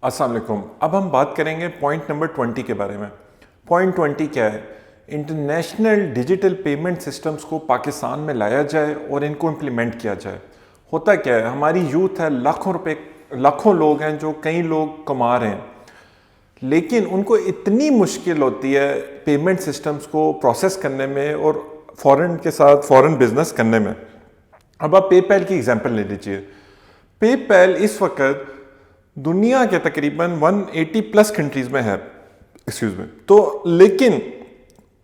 السلام علیکم. اب ہم بات کریں گے پوائنٹ نمبر 20 کے بارے میں. پوائنٹ 20 کیا ہے؟ انٹرنیشنل ڈیجیٹل پیمنٹ سسٹمز کو پاکستان میں لایا جائے اور ان کو امپلیمنٹ کیا جائے. ہوتا کیا ہے، ہماری یوتھ ہے، لاکھوں لوگ ہیں جو کئی لوگ کما رہے ہیں، لیکن ان کو اتنی مشکل ہوتی ہے پیمنٹ سسٹمز کو پروسیس کرنے میں اور فورن کے ساتھ فورن بزنس کرنے میں. اب آپ پے پیل کی ایگزامپل لے لیجئے. پے پیل اس وقت دنیا کے تقریباً 180 پلس کنٹریز میں ہے، تو لیکن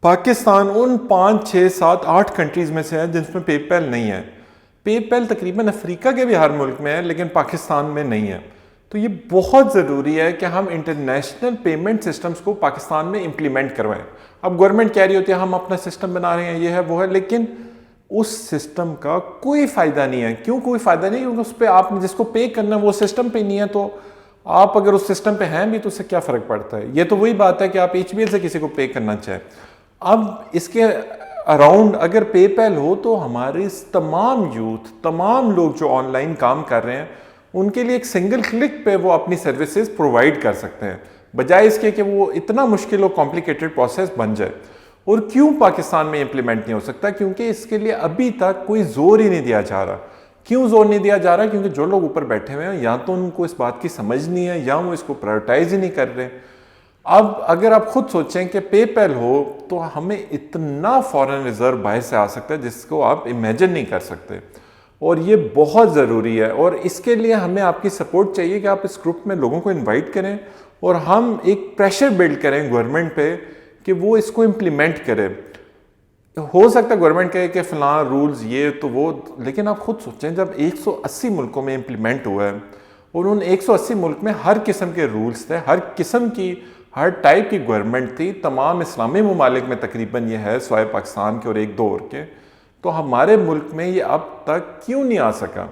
پاکستان ان 5 6 7 8 کنٹریز میں سے ہے جن میں پے پیل نہیں ہے. پے پیل تقریباً افریقہ کے بھی ہر ملک میں ہے لیکن پاکستان میں نہیں ہے. تو یہ بہت ضروری ہے کہ ہم انٹرنیشنل پیمنٹ سسٹمز کو پاکستان میں امپلیمنٹ کروائیں. اب گورنمنٹ کہہ رہی ہوتی ہے ہم اپنا سسٹم بنا رہے ہیں، یہ ہے وہ ہے، لیکن اس سسٹم کا کوئی فائدہ نہیں ہے. کیوں کوئی فائدہ نہیں؟ کیونکہ اس پہ آپ نے جس کو پے کرنا ہے وہ سسٹم پہ نہیں ہے. تو آپ اگر اس سسٹم پہ ہیں بھی تو اس سے کیا فرق پڑتا ہے؟ یہ تو وہی بات ہے کہ آپ ایچ بی ایل سے کسی کو پے کرنا چاہیں. اب اس کے اراؤنڈ اگر پے پیل ہو تو ہماری تمام یوتھ، تمام لوگ جو آن لائن کام کر رہے ہیں، ان کے لیے ایک سنگل کلک پہ وہ اپنی سروسز پرووائڈ کر سکتے ہیں، بجائے اس کے کہ وہ اتنا مشکل اور کمپلیکیٹڈ پروسیس بن جائے. اور کیوں پاکستان میں امپلیمنٹ نہیں ہو سکتا؟ کیونکہ اس کے لیے ابھی تک کوئی زور ہی نہیں دیا جا رہا. کیوں زور نہیں دیا جا رہا؟ کیونکہ جو لوگ اوپر بیٹھے ہوئے ہیں یا تو ان کو اس بات کی سمجھ نہیں ہے یا وہ اس کو پرائورٹائز ہی نہیں کر رہے. اب اگر آپ خود سوچیں کہ پے پیل ہو تو ہمیں اتنا فورن ریزرو باہر سے آ سکتا ہے جس کو آپ امیجن نہیں کر سکتے، اور یہ بہت ضروری ہے. اور اس کے لیے ہمیں آپ کی سپورٹ چاہیے کہ آپ اس گروپ میں لوگوں کو انوائٹ کریں اور ہم ایک پریشر بلڈ کریں گورنمنٹ پہ کہ وہ اس کو امپلیمنٹ کرے. ہو سکتا ہے گورنمنٹ کہے کہ فلاں رولز یہ تو وہ، لیکن آپ خود سوچیں جب 180 ملکوں میں امپلیمنٹ ہوا ہے اور ان 180 ملک میں ہر قسم کے رولز تھے، ہر قسم کی، ہر ٹائپ کی گورنمنٹ تھی، تمام اسلامی ممالک میں تقریباً یہ ہے سوائے پاکستان کے اور ایک دو اور کے، تو ہمارے ملک میں یہ اب تک کیوں نہیں آ سکا؟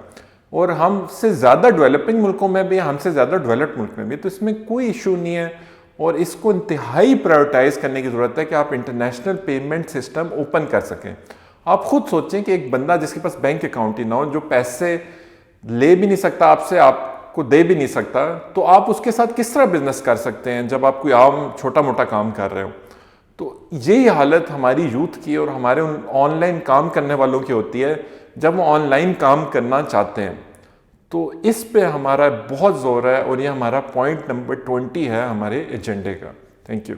اور ہم سے زیادہ ڈیولپنگ ملکوں میں بھی، ہم سے زیادہ ڈیولپڈ ملک میں بھی، تو اس میں کوئی ایشو نہیں ہے. اور اس کو انتہائی پرائورٹائز کرنے کی ضرورت ہے کہ آپ انٹرنیشنل پیمنٹ سسٹم اوپن کر سکیں. آپ خود سوچیں کہ ایک بندہ جس کے پاس بینک اکاؤنٹ ہی نہ ہو، جو پیسے لے بھی نہیں سکتا آپ سے، آپ کو دے بھی نہیں سکتا، تو آپ اس کے ساتھ کس طرح بزنس کر سکتے ہیں جب آپ کوئی عام چھوٹا موٹا کام کر رہے ہو؟ تو یہی حالت ہماری یوتھ کی اور ہمارے آن لائن کام کرنے والوں کی ہوتی ہے جب وہ آن لائن کام کرنا چاہتے ہیں. تو اس پہ ہمارا بہت زور ہے اور یہ ہمارا پوائنٹ نمبر 20 ہے ہمارے ایجنڈے کا. Thank you.